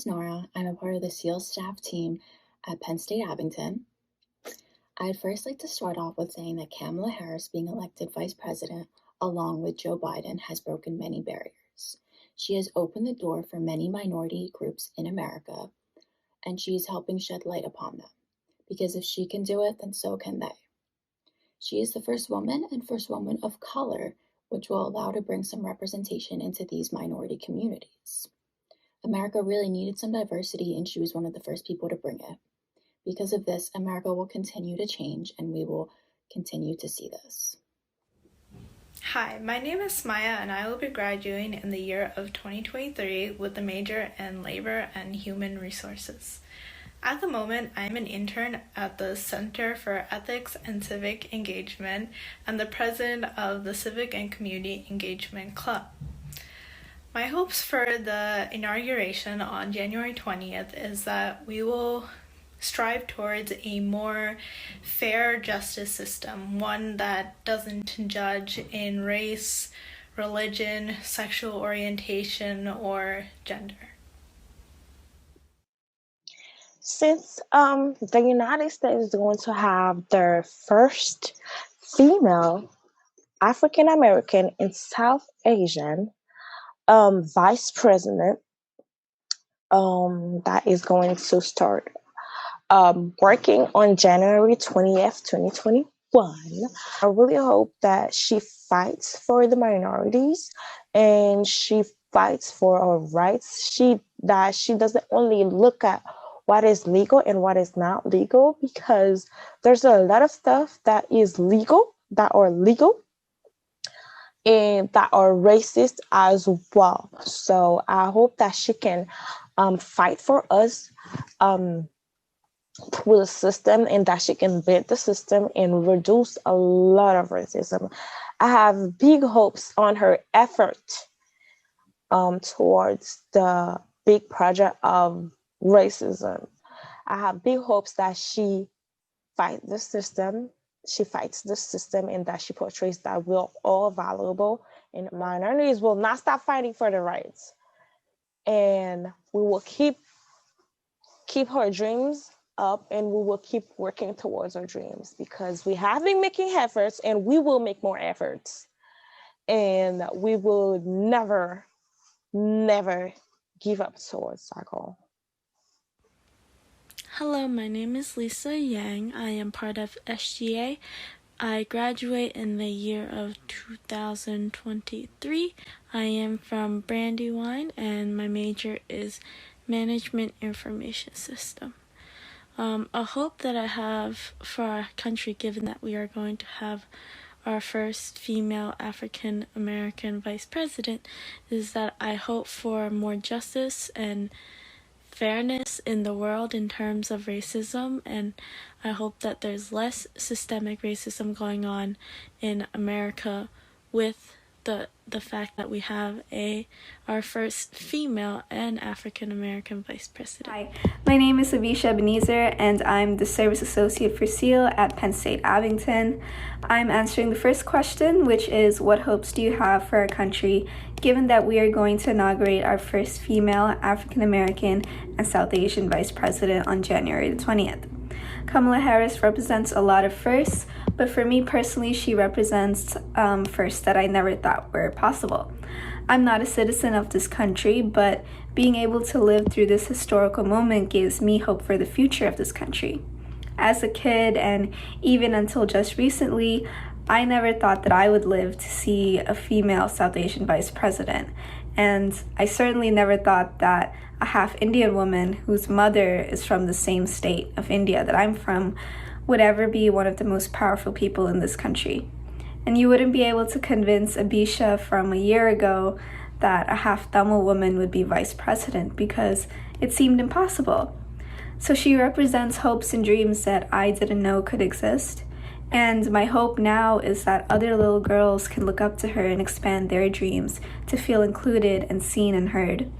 is Nora. I'm a part of the SEAL staff team at Penn State Abington. I'd first like to start off with saying that Kamala Harris being elected vice president, along with Joe Biden, has broken many barriers. She has opened the door for many minority groups in America, and she is helping shed light upon them. Because if she can do it, then so can they. She is the first woman and first woman of color, which will allow to bring some representation into these minority communities. America really needed some diversity, and she was one of the first people to bring it. Because of this, America will continue to change, and we will continue to see this. Hi, my name is Maya, and I will be graduating in the year of 2023 with a major in Labor and Human Resources. At the moment, I'm an intern at the Center for Ethics and Civic Engagement and the president of the Civic and Community Engagement Club. My hopes for the inauguration on January 20th is that we will strive towards a more fair justice system, one that doesn't judge in race, religion, sexual orientation, or gender. Since the United States is going to have their first female African American and South Asian vice president that is going to start working on January 20th, 2021. I really hope that she fights for the minorities and she fights for our rights. That she doesn't only look at what is legal and what is not legal, because there's a lot of stuff that is legal, and that are racist as well. So I hope that she can fight for us with the system, and that she can beat the system and reduce a lot of racism. I have big hopes on her effort towards the big project of racism. I have big hopes that she fights the system, and that she portrays that we're all valuable and minorities will not stop fighting for their rights. And we will keep her dreams up, and we will keep working towards our dreams, because we have been making efforts and we will make more efforts. And we will never give up towards our goal. Hello, my name is Lisa Yang. I am part of SGA. I graduate in the year of 2023. I am from Brandywine, and my major is Management Information System. A hope that I have for our country, given that we are going to have our first female African American vice president, is that I hope for more justice and fairness in the world in terms of racism, and I hope that there's less systemic racism going on in America with the fact that we have our first female and African American vice president. Hi, my name is Avisha Ebenezer, and I'm the Service Associate for SEAL at Penn State Abington. I'm answering the first question, which is, what hopes do you have for our country, given that we are going to inaugurate our first female African American and South Asian vice president on January the 20th. Kamala Harris represents a lot of firsts, but for me personally, she represents firsts that I never thought were possible. I'm not a citizen of this country, but being able to live through this historical moment gives me hope for the future of this country. As a kid, and even until just recently, I never thought that I would live to see a female South Asian vice president. And I certainly never thought that a half Indian woman whose mother is from the same state of India that I'm from would ever be one of the most powerful people in this country. And you wouldn't be able to convince Abisha from a year ago that a half Tamil woman would be vice president, because it seemed impossible. So she represents hopes and dreams that I didn't know could exist. And my hope now is that other little girls can look up to her and expand their dreams to feel included and seen and heard.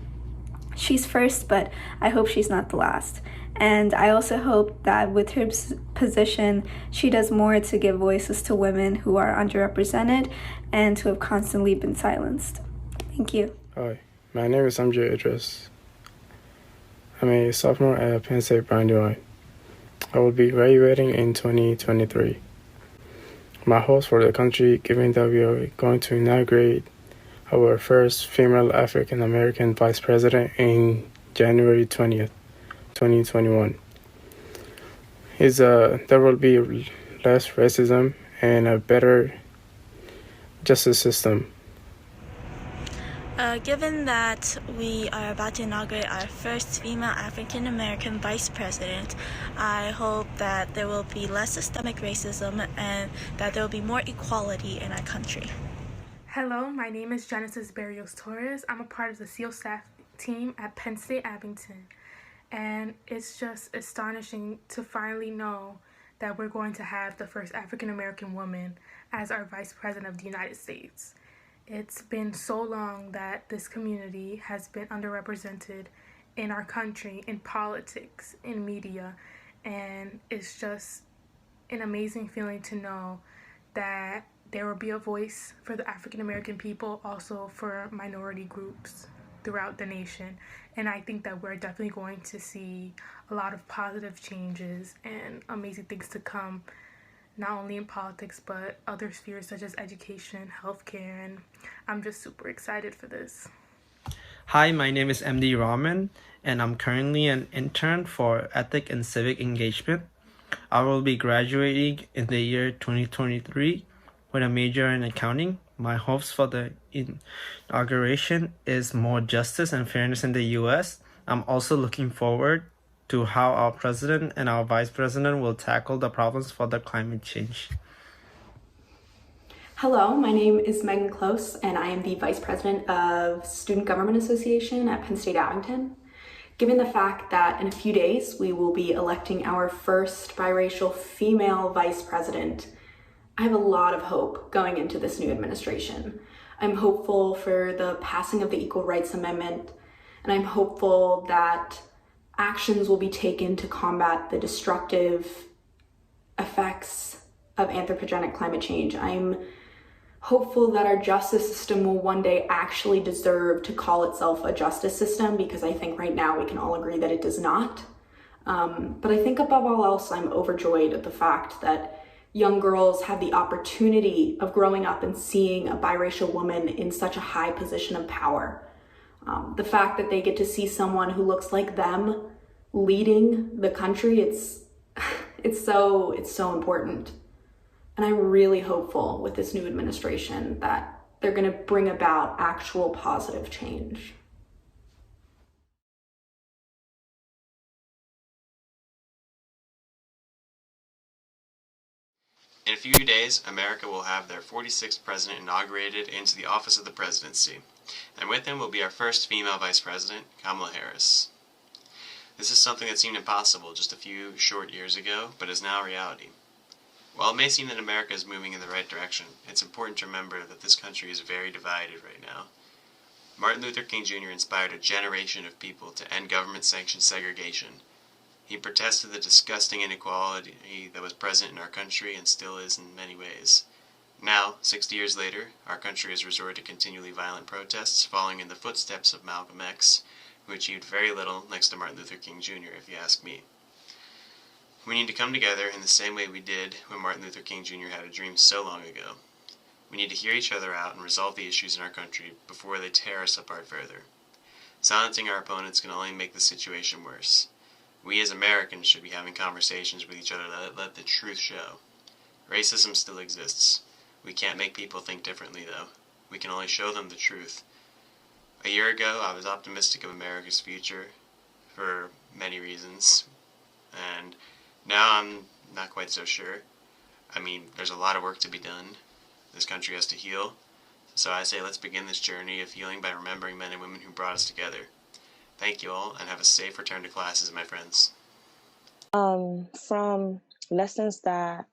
She's first, but I hope she's not the last. And I also hope that with her position, she does more to give voices to women who are underrepresented and who have constantly been silenced. Thank you. Hi, my name is Amjad Idris. I'm a sophomore at Penn State Brandywine. I will be graduating in 2023. My hopes for the country, given that we are going to inaugurate our first female African American vice president in January 20th, 2021, is there will be less racism and a better justice system. Given that we are about to inaugurate our first female African American vice president, I hope that there will be less systemic racism and that there will be more equality in our country. Hello, my name is Genesis Barrios Torres. I'm a part of the SEAL staff team at Penn State Abington. And it's just astonishing to finally know that we're going to have the first African American woman as our Vice President of the United States. It's been so long that this community has been underrepresented in our country, in politics, in media, and it's just an amazing feeling to know that there will be a voice for the African American people, also for minority groups throughout the nation. And I think that we're definitely going to see a lot of positive changes and amazing things to come, not only in politics, but other spheres such as education, healthcare, and I'm just super excited for this. Hi, my name is MD Rahman, and I'm currently an intern for Ethic and Civic Engagement. I will be graduating in the year 2023 with a major in accounting. My hopes for the inauguration is more justice and fairness in the U.S. I'm also looking forward to how our president and our vice president will tackle the problems for the climate change. Hello, my name is Megan Close, and I am the Vice President of Student Government Association at Penn State Abington. Given the fact that in a few days we will be electing our first biracial female vice president, I have a lot of hope going into this new administration. I'm hopeful for the passing of the Equal Rights Amendment, and I'm hopeful that actions will be taken to combat the destructive effects of anthropogenic climate change. I'm hopeful that our justice system will one day actually deserve to call itself a justice system, because I think right now we can all agree that it does not. But I think above all else, I'm overjoyed at the fact that young girls have the opportunity of growing up and seeing a biracial woman in such a high position of power. The fact that they get to see someone who looks like them leading the country, it's so important. And I'm really hopeful with this new administration that they're going to bring about actual positive change. In a few days, America will have their 46th president inaugurated into the office of the presidency, and with him will be our first female vice president, Kamala Harris. This is something that seemed impossible just a few short years ago, but is now a reality. While it may seem that America is moving in the right direction, it's important to remember that this country is very divided right now. Martin Luther King Jr. inspired a generation of people to end government-sanctioned segregation. He protested the disgusting inequality that was present in our country and still is in many ways. Now, 60 years later, our country has resorted to continually violent protests, following in the footsteps of Malcolm X, who achieved very little next to Martin Luther King Jr., if you ask me. We need to come together in the same way we did when Martin Luther King Jr. had a dream so long ago. We need to hear each other out and resolve the issues in our country before they tear us apart further. Silencing our opponents can only make the situation worse. We as Americans should be having conversations with each other that let the truth show. Racism still exists. We can't make people think differently, though. We can only show them the truth. A year ago, I was optimistic of America's future for many reasons, and now I'm not quite so sure. I mean, there's a lot of work to be done. This country has to heal. So I say let's begin this journey of healing by remembering men and women who brought us together. Thank you all, and have a safe return to classes, my friends. From lessons that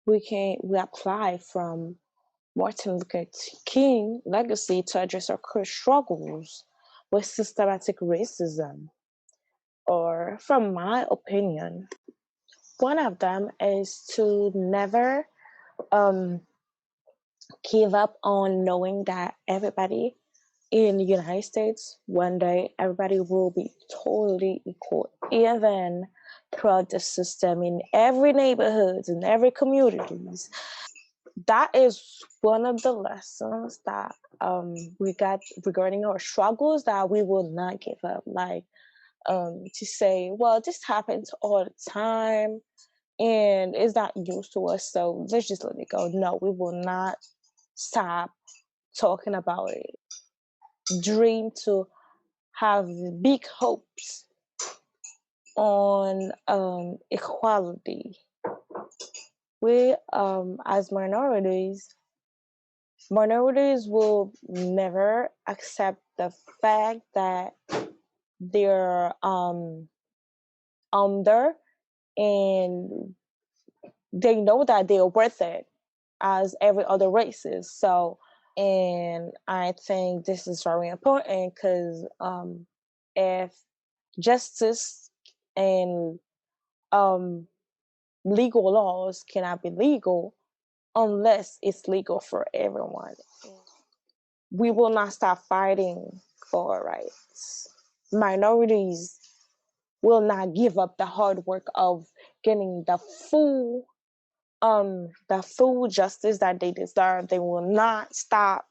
we apply from Martin Luther King legacy to address our current struggles with systematic racism, or from my opinion, one of them is to never give up on knowing that everybody in the United States, one day everybody will be totally equal, even throughout the system in every neighborhood, in every communities. That is one of the lessons that we got regarding our struggles, that we will not give up. Like to say, well, this happens all the time and it's not used to us, so let's just let it go. No, we will not stop talking about it. Dream to have big hopes on equality. We, as minorities will never accept the fact that they're under, and they know that they're worth it as every other race is. So, and I think this is very important because if justice and legal laws cannot be legal unless it's legal for everyone, we will not stop fighting for our rights. Minorities will not give up the hard work of getting the full justice that they deserve. They will not stop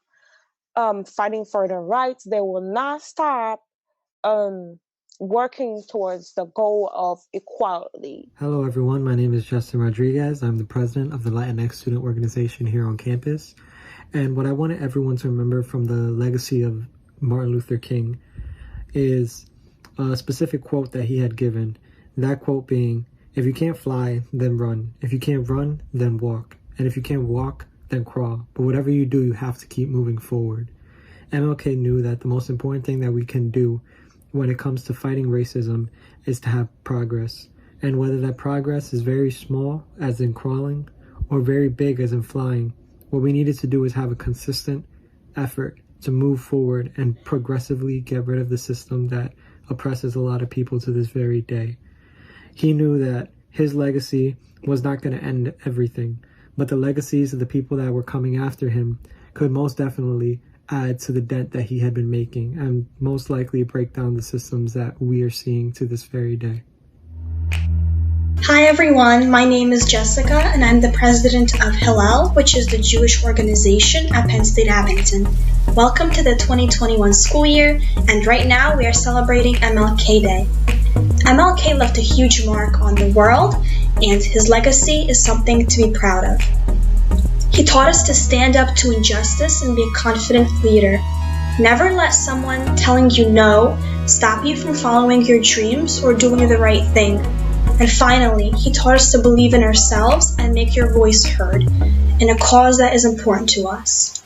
fighting for their rights. They will not stop working towards the goal of equality. Hello everyone, my name is Justin Rodriguez. I'm the president of the Latinx student organization here on campus. And what I wanted everyone to remember from the legacy of Martin Luther King is a specific quote that he had given. That quote being, if you can't fly, then run. If you can't run, then walk. And if you can't walk, then crawl. But whatever you do, you have to keep moving forward. MLK knew that the most important thing that we can do when it comes to fighting racism is to have progress. And whether that progress is very small, as in crawling, or very big, as in flying, what we needed to do is have a consistent effort to move forward and progressively get rid of the system that oppresses a lot of people to this very day. He knew that his legacy was not going to end everything, but the legacies of the people that were coming after him could most definitely add to the dent that he had been making and most likely break down the systems that we are seeing to this very day. Hi everyone, my name is Jessica and I'm the president of Hillel, which is the Jewish organization at Penn State Abington. Welcome to the 2021 school year, and right now we are celebrating MLK Day. MLK left a huge mark on the world, and his legacy is something to be proud of. He taught us to stand up to injustice and be a confident leader. Never let someone telling you no stop you from following your dreams or doing the right thing. And finally, he taught us to believe in ourselves and make your voice heard in a cause that is important to us.